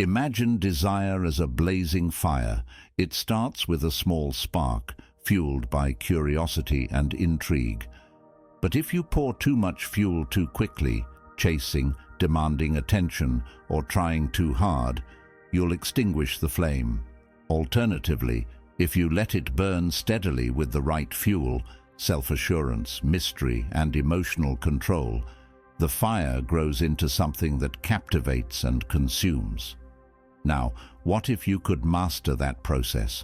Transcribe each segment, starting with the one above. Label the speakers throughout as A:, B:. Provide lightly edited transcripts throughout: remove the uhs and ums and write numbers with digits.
A: Imagine desire as a blazing fire. It starts with a small spark, fueled by curiosity and intrigue. But if you pour too much fuel too quickly, chasing, demanding attention, or trying too hard, you'll extinguish the flame. Alternatively, if you let it burn steadily with the right fuel, self-assurance, mystery, and emotional control, the fire grows into something that captivates and consumes. Now, what if you could master that process?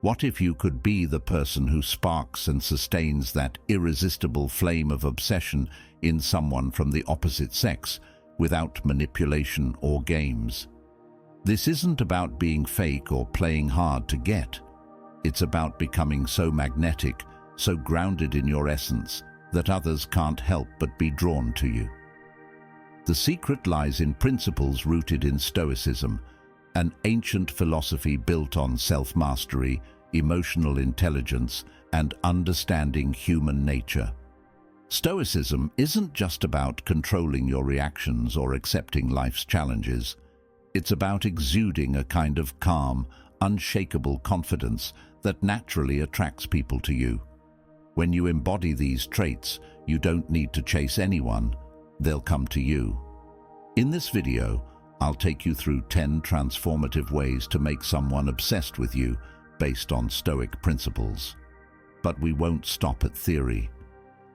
A: What if you could be the person who sparks and sustains that irresistible flame of obsession in someone from the opposite sex, without manipulation or games? This isn't about being fake or playing hard to get. It's about becoming so magnetic, so grounded in your essence, that others can't help but be drawn to you. The secret lies in principles rooted in Stoicism, an ancient philosophy built on self-mastery, emotional intelligence, and understanding human nature. Stoicism isn't just about controlling your reactions or accepting life's challenges. It's about exuding a kind of calm, unshakable confidence that naturally attracts people to you. When you embody these traits, you don't need to chase anyone. They'll come to you. In this video, I'll take you through 10 transformative ways to make someone obsessed with you based on Stoic principles. But we won't stop at theory.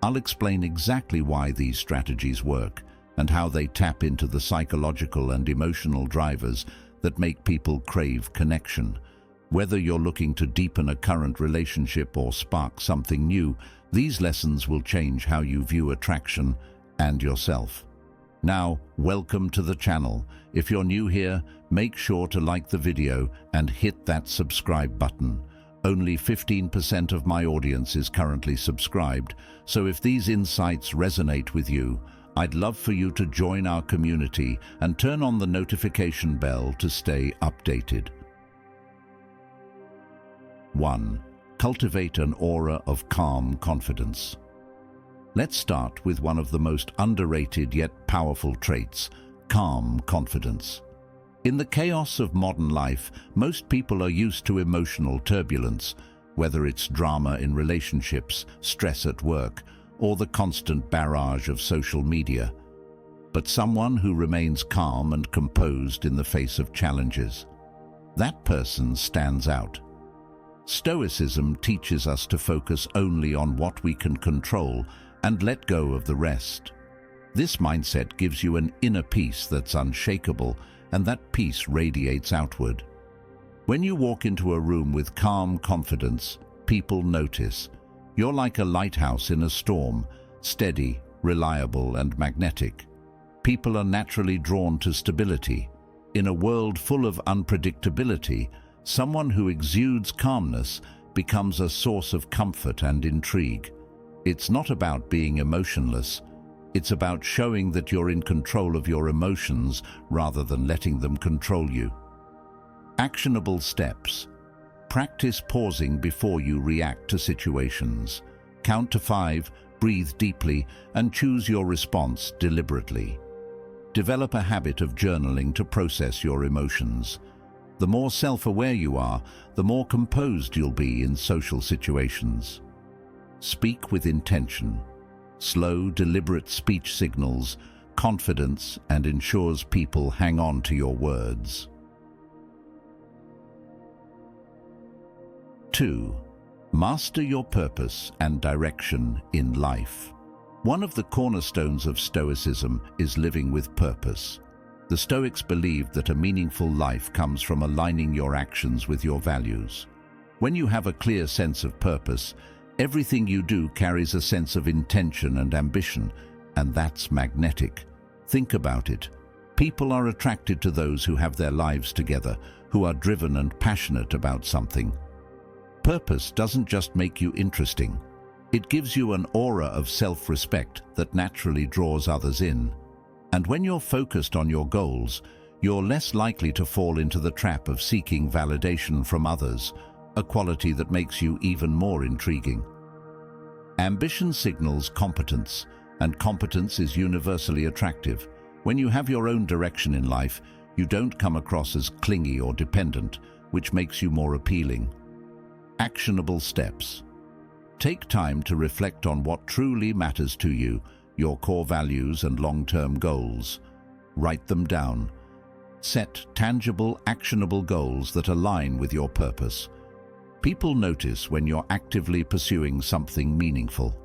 A: I'll explain exactly why these strategies work and how they tap into the psychological and emotional drivers that make people crave connection. Whether you're looking to deepen a current relationship or spark something new, these lessons will change how you view attraction and yourself. Now, welcome to the channel. If you're new here, make sure to like the video and hit that subscribe button. Only 15% of my audience is currently subscribed, so if these insights resonate with you, I'd love for you to join our community and turn on the notification bell to stay updated. 1. Cultivate an aura of calm confidence. Let's start with one of the most underrated yet powerful traits, calm confidence. In the chaos of modern life, most people are used to emotional turbulence, whether it's drama in relationships, stress at work, or the constant barrage of social media. But someone who remains calm and composed in the face of challenges, that person stands out. Stoicism teaches us to focus only on what we can control and let go of the rest. This mindset gives you an inner peace that's unshakable, and that peace radiates outward. When you walk into a room with calm confidence, people notice. You're like a lighthouse in a storm, steady, reliable, and magnetic. People are naturally drawn to stability. In a world full of unpredictability, someone who exudes calmness becomes a source of comfort and intrigue. It's not about being emotionless. It's about showing that you're in control of your emotions rather than letting them control you. Actionable steps. Practice pausing before you react to situations. Count to 5, breathe deeply, and choose your response deliberately. Develop a habit of journaling to process your emotions. The more self-aware you are, the more composed you'll be in social situations. Speak with intention. Slow, deliberate speech signals confidence and ensures people hang on to your words. 2. Master your purpose and direction in life. One of the cornerstones of Stoicism is living with purpose. The Stoics believed that a meaningful life comes from aligning your actions with your values. When you have a clear sense of purpose, everything you do carries a sense of intention and ambition, and that's magnetic. Think about it. People are attracted to those who have their lives together, who are driven and passionate about something. Purpose doesn't just make you interesting. It gives you an aura of self-respect that naturally draws others in. And when you're focused on your goals, you're less likely to fall into the trap of seeking validation from others, a quality that makes you even more intriguing. Ambition signals competence, and competence is universally attractive. When you have your own direction in life, You don't come across as clingy or dependent, which makes you more appealing. Actionable steps. Take time to reflect on what truly matters to you, your core values and long-term goals. Write them down. Set tangible, actionable goals that align with your purpose. People notice when you're actively pursuing something meaningful.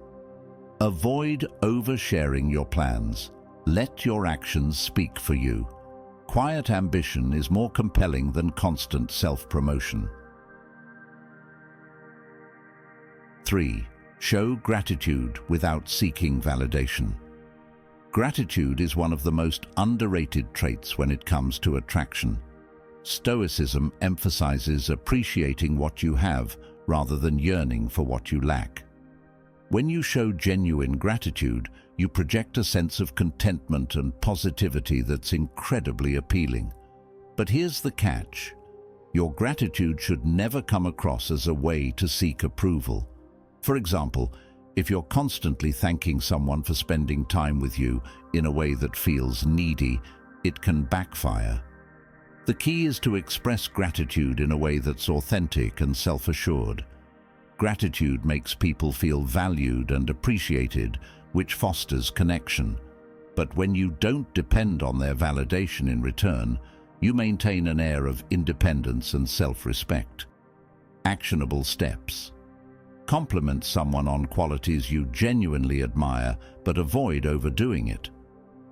A: Avoid oversharing your plans. Let your actions speak for you. Quiet ambition is more compelling than constant self-promotion. 3. Show gratitude without seeking validation. Gratitude is one of the most underrated traits when it comes to attraction. Stoicism emphasizes appreciating what you have rather than yearning for what you lack. When you show genuine gratitude, you project a sense of contentment and positivity that's incredibly appealing. But here's the catch. Your gratitude should never come across as a way to seek approval. For example, if you're constantly thanking someone for spending time with you in a way that feels needy, it can backfire. The key is to express gratitude in a way that's authentic and self-assured. Gratitude makes people feel valued and appreciated, which fosters connection. But when you don't depend on their validation in return, you maintain an air of independence and self-respect. Actionable steps. Compliment someone on qualities you genuinely admire, but avoid overdoing it.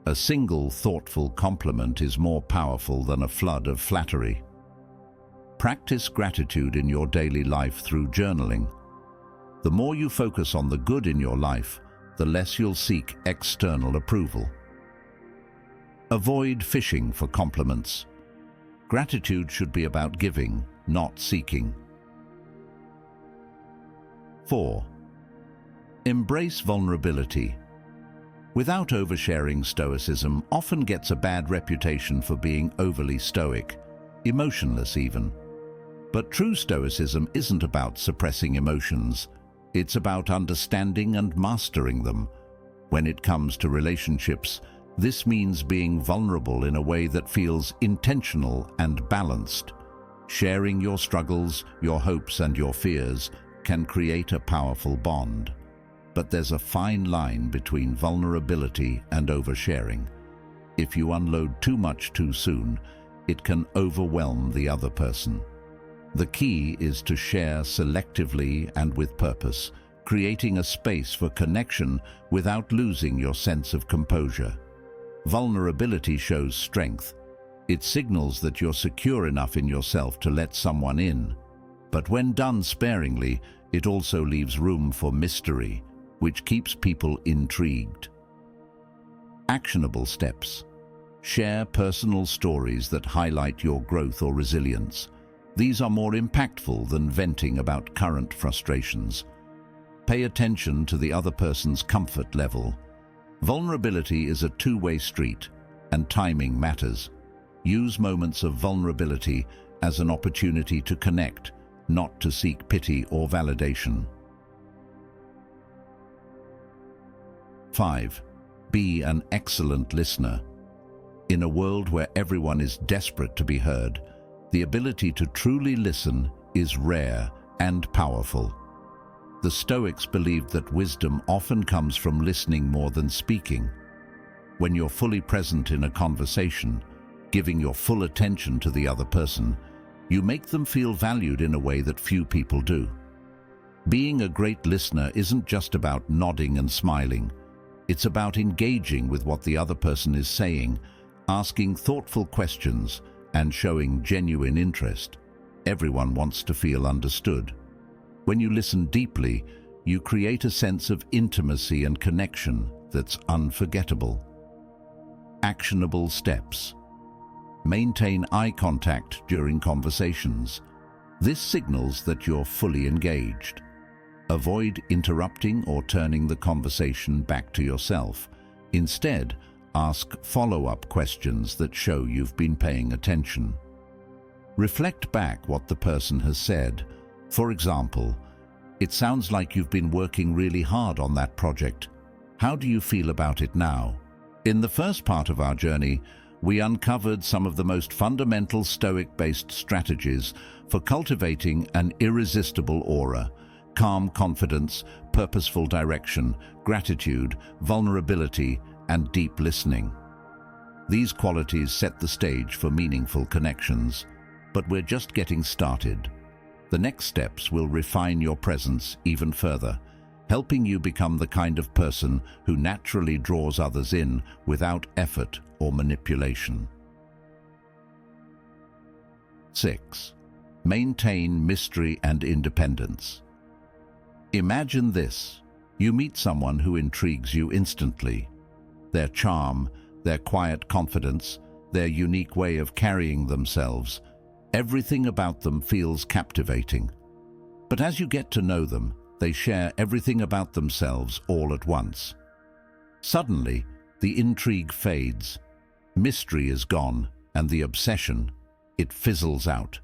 A: A single thoughtful compliment is more powerful than a flood of flattery. Practice gratitude in your daily life through journaling. The more you focus on the good in your life, the less you'll seek external approval. Avoid fishing for compliments. Gratitude should be about giving, not seeking. 4. Embrace vulnerability. Without oversharing, Stoicism often gets a bad reputation for being overly stoic, emotionless even. But true Stoicism isn't about suppressing emotions. It's about understanding and mastering them. When it comes to relationships, this means being vulnerable in a way that feels intentional and balanced. Sharing your struggles, your hopes, and your fears can create a powerful bond. But there's a fine line between vulnerability and oversharing. If you unload too much too soon, it can overwhelm the other person. The key is to share selectively and with purpose, creating a space for connection without losing your sense of composure. Vulnerability shows strength. It signals that you're secure enough in yourself to let someone in. But when done sparingly, it also leaves room for mystery, which keeps people intrigued. Actionable steps. Share personal stories that highlight your growth or resilience. These are more impactful than venting about current frustrations. Pay attention to the other person's comfort level. Vulnerability is a two-way street, and timing matters. Use moments of vulnerability as an opportunity to connect, not to seek pity or validation. 5. Be an excellent listener. In a world where everyone is desperate to be heard, the ability to truly listen is rare and powerful. The Stoics believed that wisdom often comes from listening more than speaking. When you're fully present in a conversation, giving your full attention to the other person, you make them feel valued in a way that few people do. Being a great listener isn't just about nodding and smiling. It's about engaging with what the other person is saying, asking thoughtful questions, and showing genuine interest. Everyone wants to feel understood. When you listen deeply, you create a sense of intimacy and connection that's unforgettable. Actionable steps. Maintain eye contact during conversations. This signals that you're fully engaged. Avoid interrupting or turning the conversation back to yourself. Instead, ask follow-up questions that show you've been paying attention. Reflect back what the person has said. For example, "It sounds like you've been working really hard on that project. How do you feel about it now?" In the first part of our journey, we uncovered some of the most fundamental Stoic-based strategies for cultivating an irresistible aura: calm confidence, purposeful direction, gratitude, vulnerability, and deep listening. These qualities set the stage for meaningful connections, but we're just getting started. The next steps will refine your presence even further, helping you become the kind of person who naturally draws others in without effort or manipulation. 6. Maintain mystery and independence. Imagine this. You meet someone who intrigues you instantly. Their charm, their quiet confidence, their unique way of carrying themselves, everything about them feels captivating. But as you get to know them, they share everything about themselves all at once. Suddenly, the intrigue fades. Mystery is gone, and the obsession, it fizzles out.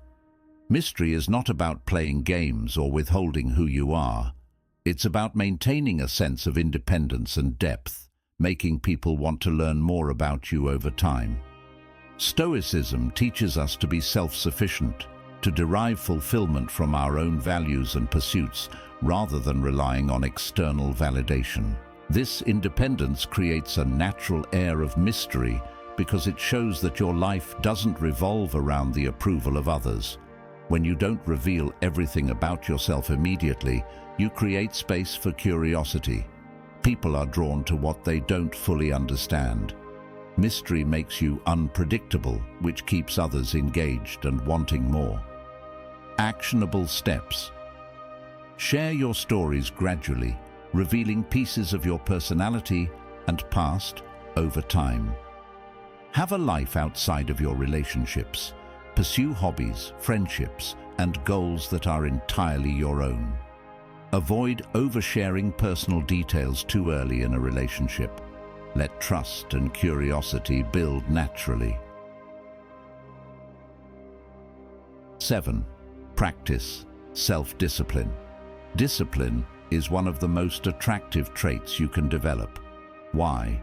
A: Mystery is not about playing games or withholding who you are. It's about maintaining a sense of independence and depth, making people want to learn more about you over time. Stoicism teaches us to be self-sufficient, to derive fulfillment from our own values and pursuits, rather than relying on external validation. This independence creates a natural air of mystery because it shows that your life doesn't revolve around the approval of others. When you don't reveal everything about yourself immediately, you create space for curiosity. People are drawn to what they don't fully understand. Mystery makes you unpredictable, which keeps others engaged and wanting more. Actionable steps. Share your stories gradually, revealing pieces of your personality and past over time. Have a life outside of your relationships. Pursue hobbies, friendships, and goals that are entirely your own. Avoid oversharing personal details too early in a relationship. Let trust and curiosity build naturally. 7. Practice self-discipline. Discipline is one of the most attractive traits you can develop. Why?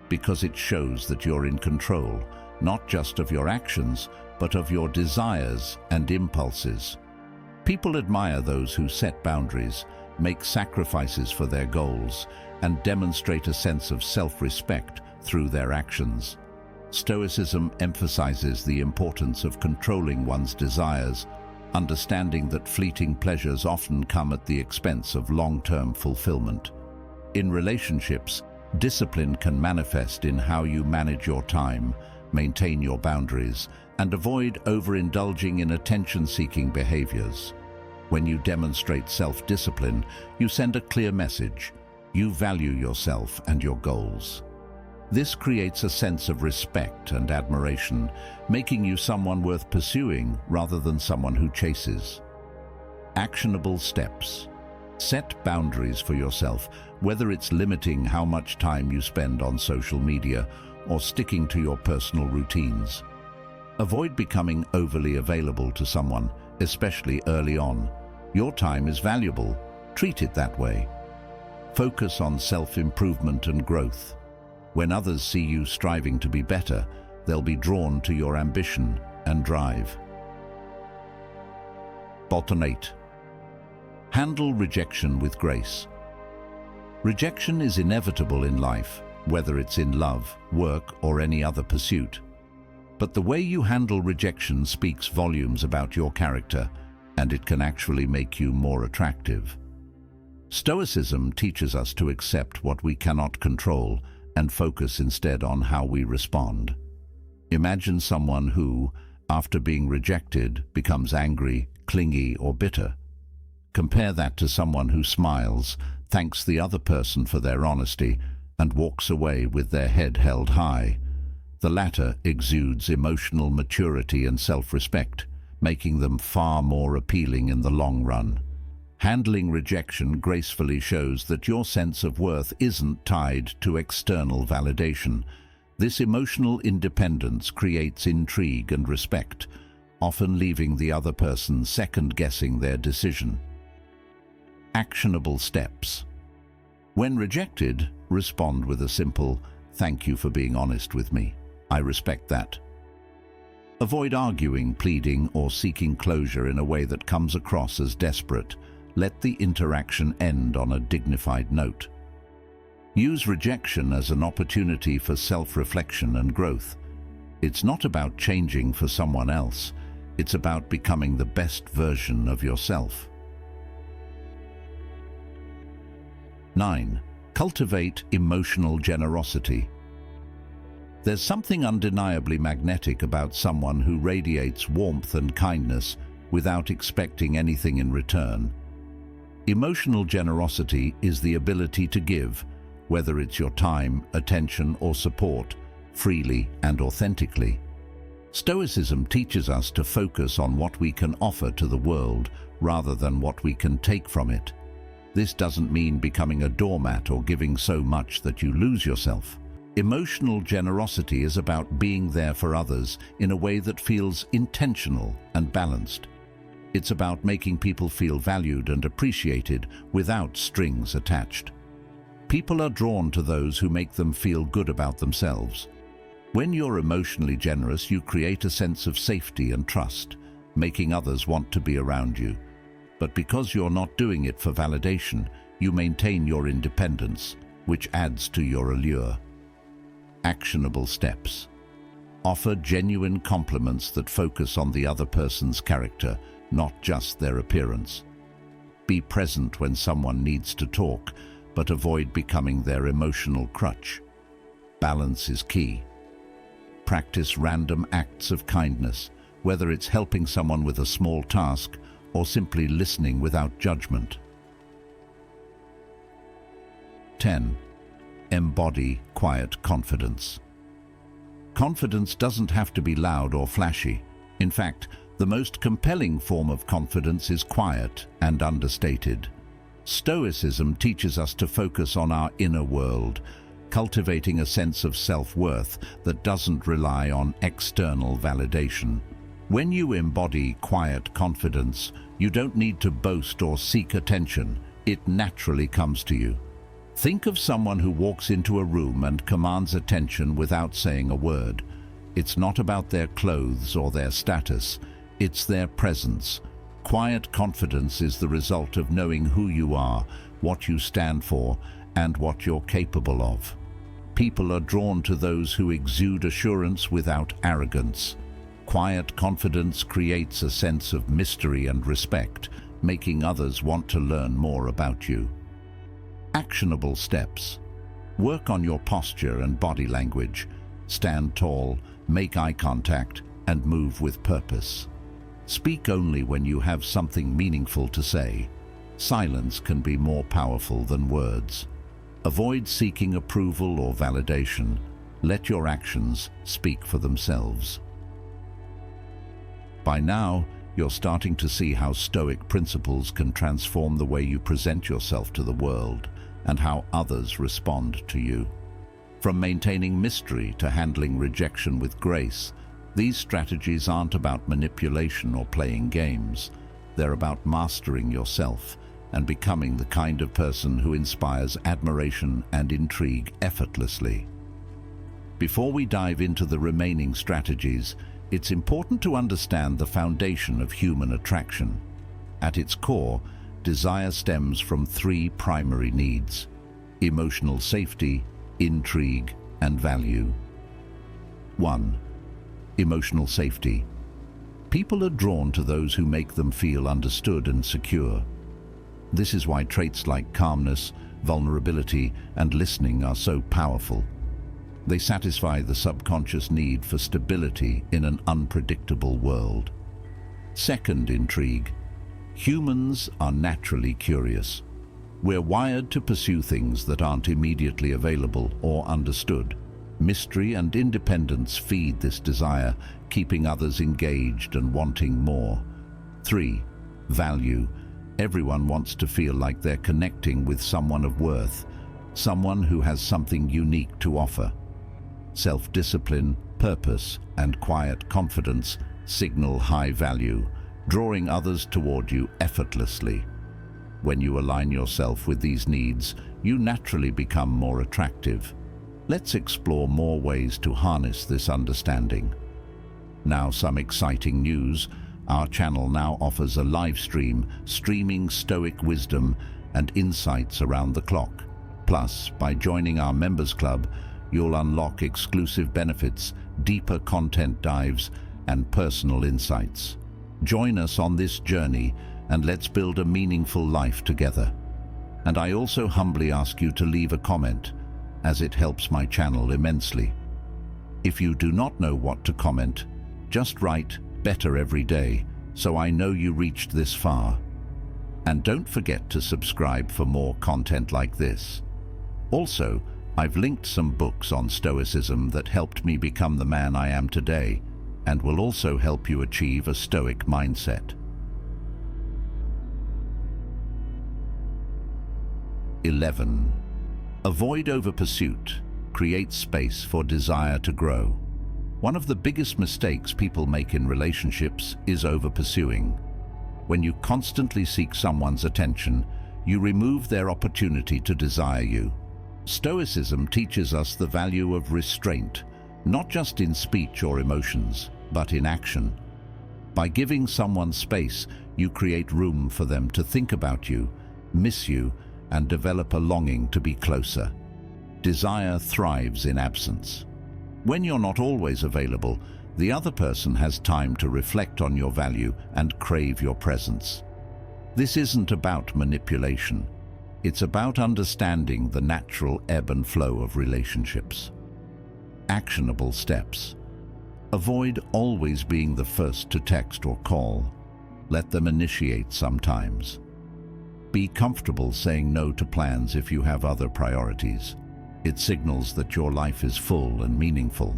A: Because it shows that you're in control, not just of your actions, but of your desires and impulses. People admire those who set boundaries, make sacrifices for their goals, and demonstrate a sense of self-respect through their actions. Stoicism emphasizes the importance of controlling one's desires, understanding that fleeting pleasures often come at the expense of long-term fulfillment. In relationships, discipline can manifest in how you manage your time, maintain your boundaries, and avoid overindulging in attention-seeking behaviors. When you demonstrate self-discipline, you send a clear message. You value yourself and your goals. This creates a sense of respect and admiration, making you someone worth pursuing rather than someone who chases. Actionable steps. Set boundaries for yourself, whether it's limiting how much time you spend on social media or sticking to your personal routines. Avoid becoming overly available to someone, especially early on. Your time is valuable. Treat it that way. Focus on self-improvement and growth. When others see you striving to be better, they'll be drawn to your ambition and drive. Bottom 8. Handle rejection with grace. Rejection is inevitable in life, whether it's in love, work, or any other pursuit. But the way you handle rejection speaks volumes about your character, and it can actually make you more attractive. Stoicism teaches us to accept what we cannot control and focus instead on how we respond. Imagine someone who, after being rejected, becomes angry, clingy, or bitter. Compare that to someone who smiles, thanks the other person for their honesty, and walks away with their head held high. The latter exudes emotional maturity and self-respect, making them far more appealing in the long run. Handling rejection gracefully shows that your sense of worth isn't tied to external validation. This emotional independence creates intrigue and respect, often leaving the other person second-guessing their decision. Actionable steps. When rejected, respond with a simple, "Thank you for being honest with me." I respect that. Avoid arguing, pleading, or seeking closure in a way that comes across as desperate. Let the interaction end on a dignified note. Use rejection as an opportunity for self-reflection and growth. It's not about changing for someone else. It's about becoming the best version of yourself. 9. Cultivate emotional generosity. There's something undeniably magnetic about someone who radiates warmth and kindness without expecting anything in return. Emotional generosity is the ability to give, whether it's your time, attention, or support, freely and authentically. Stoicism teaches us to focus on what we can offer to the world rather than what we can take from it. This doesn't mean becoming a doormat or giving so much that you lose yourself. Emotional generosity is about being there for others in a way that feels intentional and balanced. It's about making people feel valued and appreciated without strings attached. People are drawn to those who make them feel good about themselves. When you're emotionally generous, you create a sense of safety and trust, making others want to be around you. But because you're not doing it for validation, you maintain your independence, which adds to your allure. Actionable steps. Offer genuine compliments that focus on the other person's character, not just their appearance. Be present when someone needs to talk, but avoid becoming their emotional crutch. Balance is key. Practice random acts of kindness, whether it's helping someone with a small task or simply listening without judgment. 10. Embody quiet confidence. Confidence doesn't have to be loud or flashy. In fact, the most compelling form of confidence is quiet and understated. Stoicism teaches us to focus on our inner world, cultivating a sense of self-worth that doesn't rely on external validation. When you embody quiet confidence, you don't need to boast or seek attention. It naturally comes to you. Think of someone who walks into a room and commands attention without saying a word. It's not about their clothes or their status. It's their presence. Quiet confidence is the result of knowing who you are, what you stand for, and what you're capable of. People are drawn to those who exude assurance without arrogance. Quiet confidence creates a sense of mystery and respect, making others want to learn more about you. Actionable steps. Work on your posture and body language. Stand tall, make eye contact, and move with purpose. Speak only when you have something meaningful to say. Silence can be more powerful than words. Avoid seeking approval or validation. Let your actions speak for themselves. By now, you're starting to see how Stoic principles can transform the way you present yourself to the world and how others respond to you. From maintaining mystery to handling rejection with grace, these strategies aren't about manipulation or playing games. They're about mastering yourself and becoming the kind of person who inspires admiration and intrigue effortlessly. Before we dive into the remaining strategies, it's important to understand the foundation of human attraction. At its core, desire stems from three primary needs: emotional safety, intrigue, and value. 1. Emotional safety. People are drawn to those who make them feel understood and secure. This is why traits like calmness, vulnerability, and listening are so powerful. They satisfy the subconscious need for stability in an unpredictable world. 2. Intrigue. Humans are naturally curious. We're wired to pursue things that aren't immediately available or understood. Mystery and independence feed this desire, keeping others engaged and wanting more. 3. Value. Everyone wants to feel like they're connecting with someone of worth, someone who has something unique to offer. Self-discipline, purpose, and quiet confidence signal high value, drawing others toward you effortlessly. When you align yourself with these needs, you naturally become more attractive. Let's explore more ways to harness this understanding. Now, some exciting news. Our channel now offers a live stream streaming Stoic wisdom and insights around the clock. Plus, by joining our members club, you'll unlock exclusive benefits, deeper content dives, and personal insights. Join us on this journey and let's build a meaningful life together. And I also humbly ask you to leave a comment, as it helps my channel immensely. If you do not know what to comment, just write "better every day" so I know you reached this far. And don't forget to subscribe for more content like this. Also, I've linked some books on Stoicism that helped me become the man I am today, and will also help you achieve a Stoic mindset. 11. Avoid overpursuit. Create space for desire to grow. One of the biggest mistakes people make in relationships is overpursuing. When you constantly seek someone's attention, you remove their opportunity to desire you. Stoicism teaches us the value of restraint, not just in speech or emotions, but in action. By giving someone space, you create room for them to think about you, miss you, and develop a longing to be closer. Desire thrives in absence. When you're not always available, the other person has time to reflect on your value and crave your presence. This isn't about manipulation. It's about understanding the natural ebb and flow of relationships. Actionable steps. Avoid always being the first to text or call. Let them initiate sometimes. Be comfortable saying no to plans if you have other priorities. It signals that your life is full and meaningful.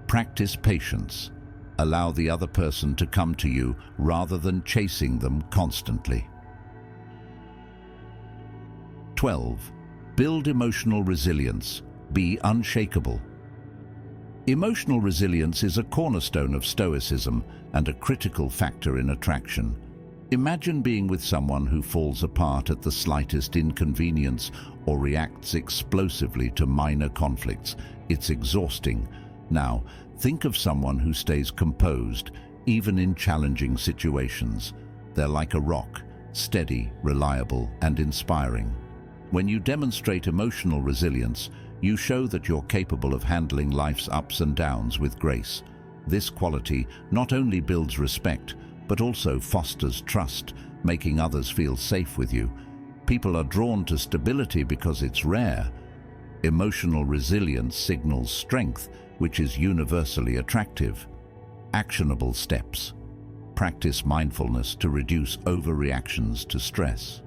A: Practice patience. Allow the other person to come to you rather than chasing them constantly. 12. Build emotional resilience. Be unshakable. Emotional resilience is a cornerstone of Stoicism and a critical factor in attraction. Imagine being with someone who falls apart at the slightest inconvenience or reacts explosively to minor conflicts. It's exhausting. Now, think of someone who stays composed, even in challenging situations. They're like a rock, steady, reliable, and inspiring. When you demonstrate emotional resilience, you show that you're capable of handling life's ups and downs with grace. This quality not only builds respect, but also fosters trust, making others feel safe with you. People are drawn to stability because it's rare. Emotional resilience signals strength, which is universally attractive. Actionable steps. Practice mindfulness to reduce overreactions to stress.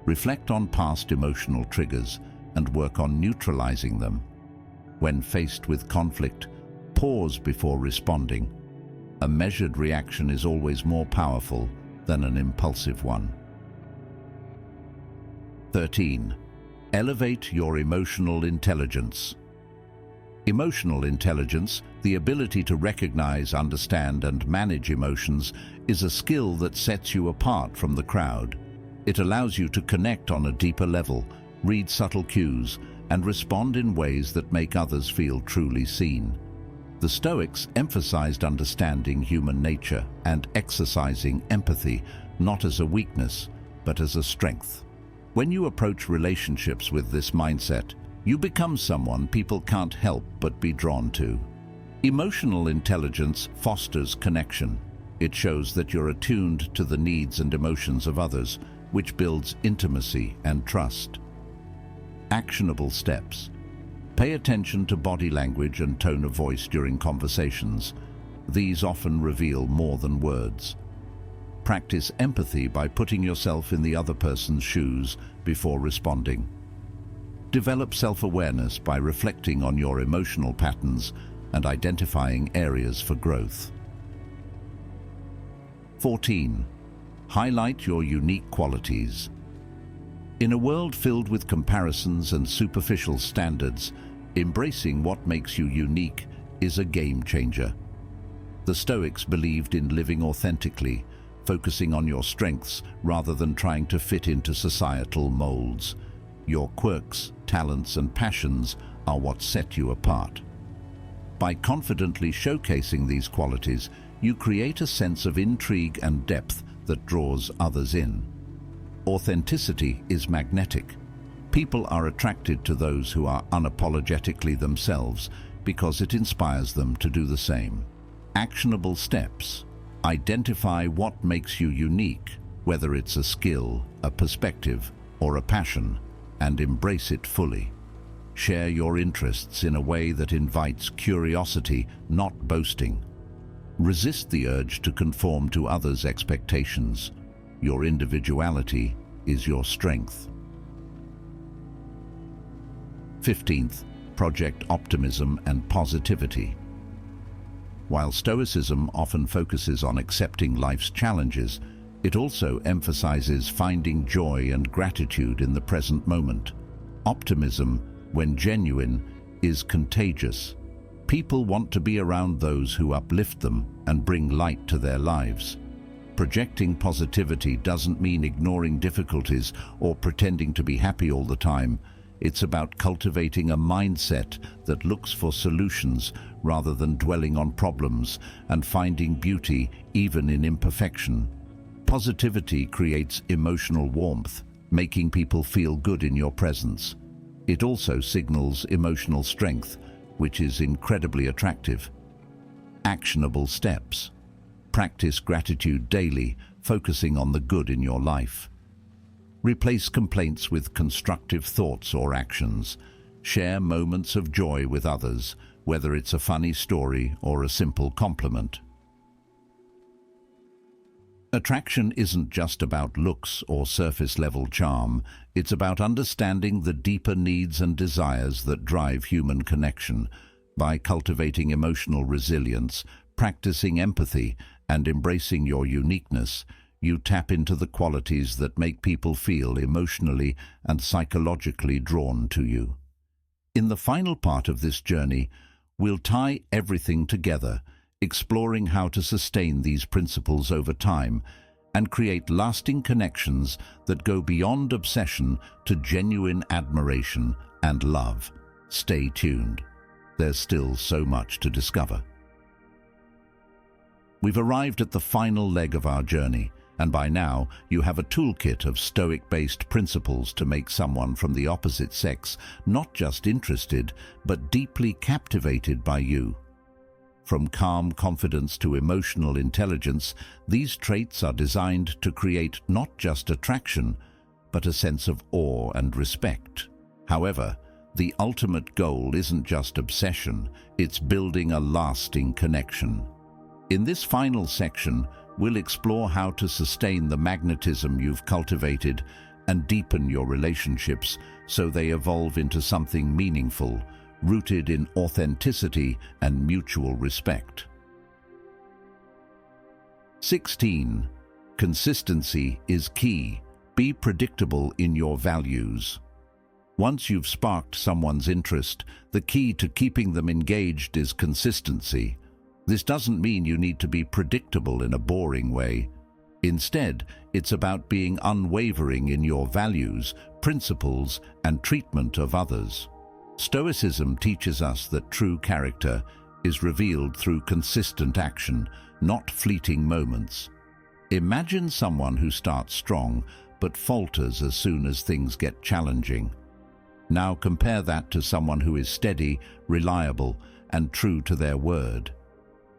A: Reflect on past emotional triggers and work on neutralizing them. When faced with conflict, pause before responding. A measured reaction is always more powerful than an impulsive one. 13. Elevate your emotional intelligence. Emotional intelligence, the ability to recognize, understand, and manage emotions, is a skill that sets you apart from the crowd. It allows you to connect on a deeper level, read subtle cues, and respond in ways that make others feel truly seen. The Stoics emphasized understanding human nature and exercising empathy, not as a weakness, but as a strength. When you approach relationships with this mindset, you become someone people can't help but be drawn to. Emotional intelligence fosters connection. It shows that you're attuned to the needs and emotions of others, which builds intimacy and trust. Actionable steps. Pay attention to body language and tone of voice during conversations. These often reveal more than words. Practice empathy by putting yourself in the other person's shoes before responding. Develop self-awareness by reflecting on your emotional patterns and identifying areas for growth. 14. Highlight your unique qualities. In a world filled with comparisons and superficial standards, embracing what makes you unique is a game changer. The Stoics believed in living authentically, focusing on your strengths rather than trying to fit into societal molds. Your quirks, talents, and passions are what set you apart. By confidently showcasing these qualities, you create a sense of intrigue and depth that draws others in. Authenticity is magnetic. People are attracted to those who are unapologetically themselves because it inspires them to do the same. Actionable steps. Identify what makes you unique, whether it's a skill, a perspective, or a passion, and embrace it fully. Share your interests in a way that invites curiosity, not boasting. Resist the urge to conform to others' expectations. Your individuality is your strength. 15th, project optimism and positivity. While Stoicism often focuses on accepting life's challenges, it also emphasizes finding joy and gratitude in the present moment. Optimism, when genuine, is contagious. People want to be around those who uplift them and bring light to their lives. Projecting positivity doesn't mean ignoring difficulties or pretending to be happy all the time. It's about cultivating a mindset that looks for solutions rather than dwelling on problems and finding beauty even in imperfection. Positivity creates emotional warmth, making people feel good in your presence. It also signals emotional strength, which is incredibly attractive. Actionable steps. Practice gratitude daily, focusing on the good in your life. Replace complaints with constructive thoughts or actions. Share moments of joy with others, whether it's a funny story or a simple compliment. Attraction isn't just about looks or surface-level charm. It's about understanding the deeper needs and desires that drive human connection. By cultivating emotional resilience, practicing empathy, and embracing your uniqueness, you tap into the qualities that make people feel emotionally and psychologically drawn to you. In the final part of this journey, we'll tie everything together, exploring how to sustain these principles over time and create lasting connections that go beyond obsession to genuine admiration and love. Stay tuned. There's still so much to discover. We've arrived at the final leg of our journey, and by now you have a toolkit of Stoic-based principles to make someone from the opposite sex not just interested, but deeply captivated by you. From calm confidence to emotional intelligence, these traits are designed to create not just attraction, but a sense of awe and respect. However, the ultimate goal isn't just obsession, it's building a lasting connection. In this final section, we'll explore how to sustain the magnetism you've cultivated and deepen your relationships so they evolve into something meaningful, rooted in authenticity and mutual respect. 16. Consistency is key. Be predictable in your values. Once you've sparked someone's interest, the key to keeping them engaged is consistency. This doesn't mean you need to be predictable in a boring way. Instead, it's about being unwavering in your values, principles, and treatment of others. Stoicism teaches us that true character is revealed through consistent action, not fleeting moments. Imagine someone who starts strong but falters as soon as things get challenging. Now compare that to someone who is steady, reliable, and true to their word.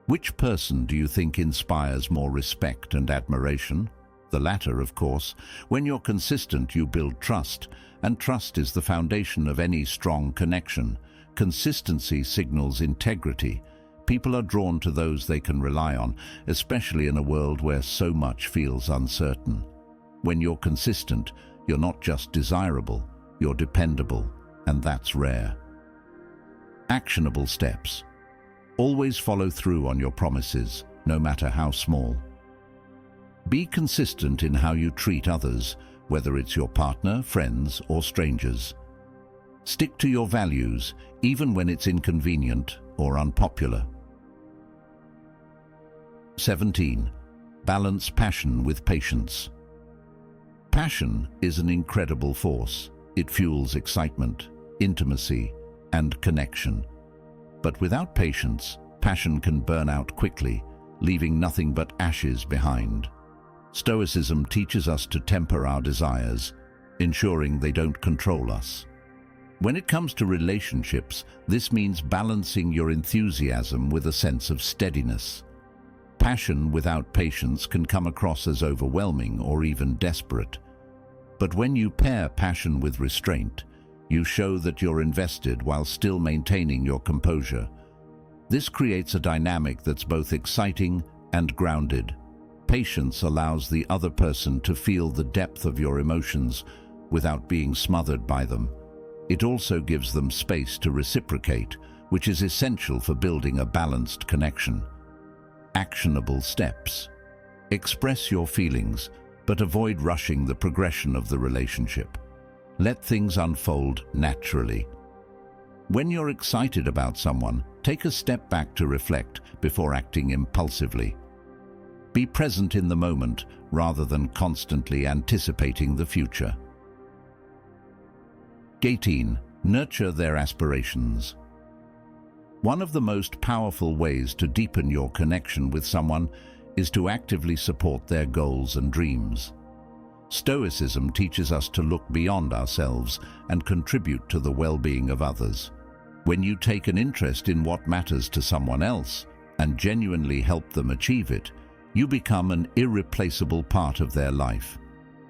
A: Which person do you think inspires more respect and admiration? The latter, of course. When you're consistent, you build trust, and trust is the foundation of any strong connection. Consistency signals integrity. People are drawn to those they can rely on, especially in a world where so much feels uncertain. When you're consistent, you're not just desirable, you're dependable, and that's rare. Actionable steps. Always follow through on your promises, no matter how small. Be consistent in how you treat others, whether it's your partner, friends, or strangers. Stick to your values, even when it's inconvenient or unpopular. 17. Balance passion with patience. Passion is an incredible force. It fuels excitement, intimacy, and connection. But without patience, passion can burn out quickly, leaving nothing but ashes behind. Stoicism teaches us to temper our desires, ensuring they don't control us. When it comes to relationships, this means balancing your enthusiasm with a sense of steadiness. Passion without patience can come across as overwhelming or even desperate. But when you pair passion with restraint, you show that you're invested while still maintaining your composure. This creates a dynamic that's both exciting and grounded. Patience allows the other person to feel the depth of your emotions without being smothered by them. It also gives them space to reciprocate, which is essential for building a balanced connection. Actionable steps. Express your feelings, but avoid rushing the progression of the relationship. Let things unfold naturally. When you're excited about someone, take a step back to reflect before acting impulsively. Be present in the moment rather than constantly anticipating the future. 18. Nurture their aspirations. One of the most powerful ways to deepen your connection with someone is to actively support their goals and dreams. Stoicism teaches us to look beyond ourselves and contribute to the well-being of others. When you take an interest in what matters to someone else and genuinely help them achieve it, you become an irreplaceable part of their life.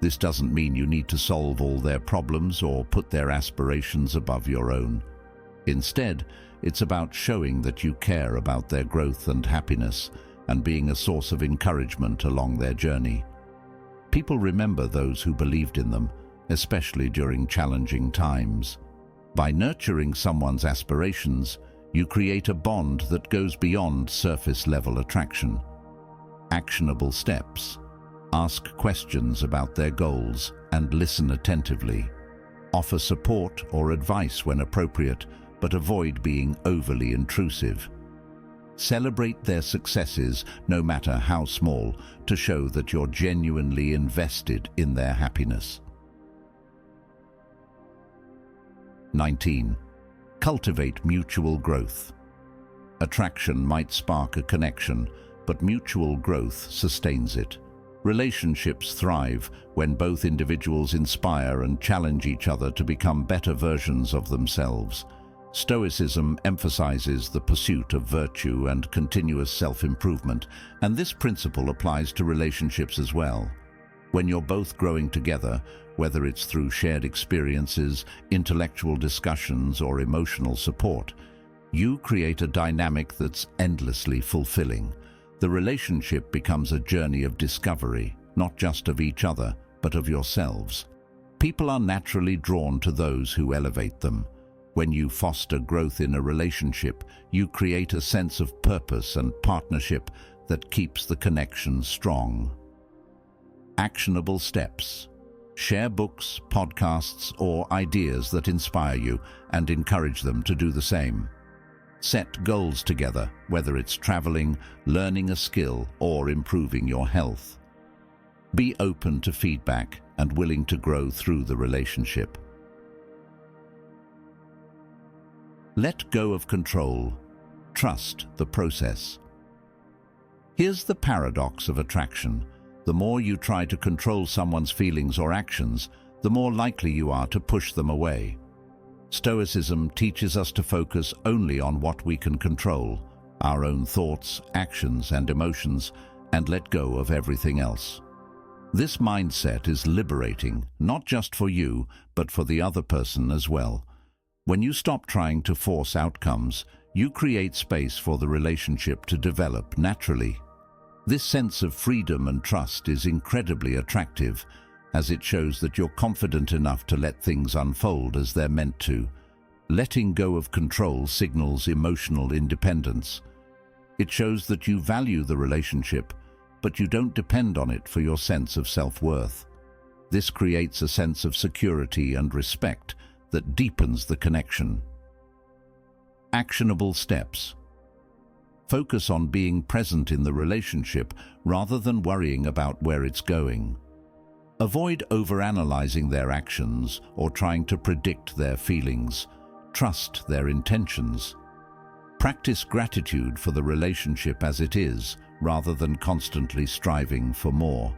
A: This doesn't mean you need to solve all their problems or put their aspirations above your own. Instead, it's about showing that you care about their growth and happiness and being a source of encouragement along their journey. People remember those who believed in them, especially during challenging times. By nurturing someone's aspirations, you create a bond that goes beyond surface-level attraction. Actionable steps. Ask questions about their goals and listen attentively. Offer support or advice when appropriate, but avoid being overly intrusive. Celebrate their successes, no matter how small, to show that you're genuinely invested in their happiness. 19. Cultivate mutual growth. Attraction might spark a connection, but mutual growth sustains it. Relationships thrive when both individuals inspire and challenge each other to become better versions of themselves. Stoicism emphasizes the pursuit of virtue and continuous self-improvement, and this principle applies to relationships as well. When you're both growing together, whether it's through shared experiences, intellectual discussions, or emotional support, you create a dynamic that's endlessly fulfilling. The relationship becomes a journey of discovery, not just of each other, but of yourselves. People are naturally drawn to those who elevate them. When you foster growth in a relationship, you create a sense of purpose and partnership that keeps the connection strong. Actionable steps. Share books, podcasts, or ideas that inspire you and encourage them to do the same. Set goals together, whether it's traveling, learning a skill, or improving your health. Be open to feedback and willing to grow through the relationship. Let go of control. Trust the process. Here's the paradox of attraction. The more you try to control someone's feelings or actions, the more likely you are to push them away. Stoicism teaches us to focus only on what we can control, our own thoughts, actions, and emotions, and let go of everything else. This mindset is liberating, not just for you, but for the other person as well. When you stop trying to force outcomes, you create space for the relationship to develop naturally. This sense of freedom and trust is incredibly attractive, as it shows that you're confident enough to let things unfold as they're meant to. Letting go of control signals emotional independence. It shows that you value the relationship, but you don't depend on it for your sense of self-worth. This creates a sense of security and respect that deepens the connection. Actionable steps. Focus on being present in the relationship rather than worrying about where it's going. Avoid overanalyzing their actions or trying to predict their feelings. trust their intentions. Practice gratitude for the relationship as it is, rather than constantly striving for more.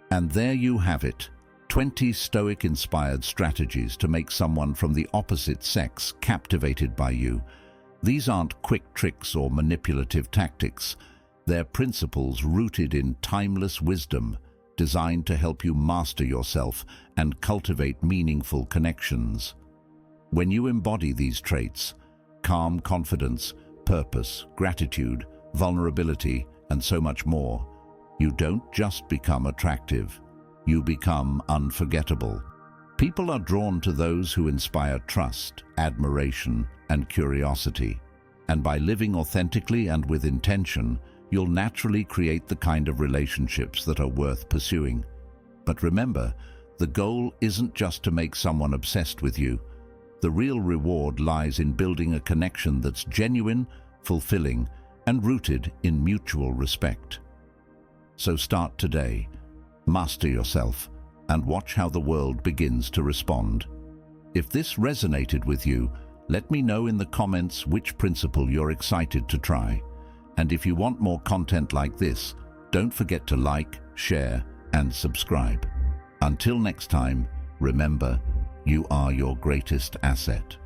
A: And there you have it, 20 Stoic-inspired strategies to make someone from the opposite sex captivated by you. These aren't quick tricks or manipulative tactics. They're principles rooted in timeless wisdom, designed to help you master yourself and cultivate meaningful connections. When you embody these traits, calm confidence, purpose, gratitude, vulnerability, and so much more, you don't just become attractive, you become unforgettable. People are drawn to those who inspire trust, admiration, and curiosity. And by living authentically and with intention, you'll naturally create the kind of relationships that are worth pursuing. But remember, the goal isn't just to make someone obsessed with you. The real reward lies in building a connection that's genuine, fulfilling, and rooted in mutual respect. So start today, master yourself, and watch how the world begins to respond. If this resonated with you, let me know in the comments which principle you're excited to try. And if you want more content like this, don't forget to like, share, and subscribe. Until next time, remember, you are your greatest asset.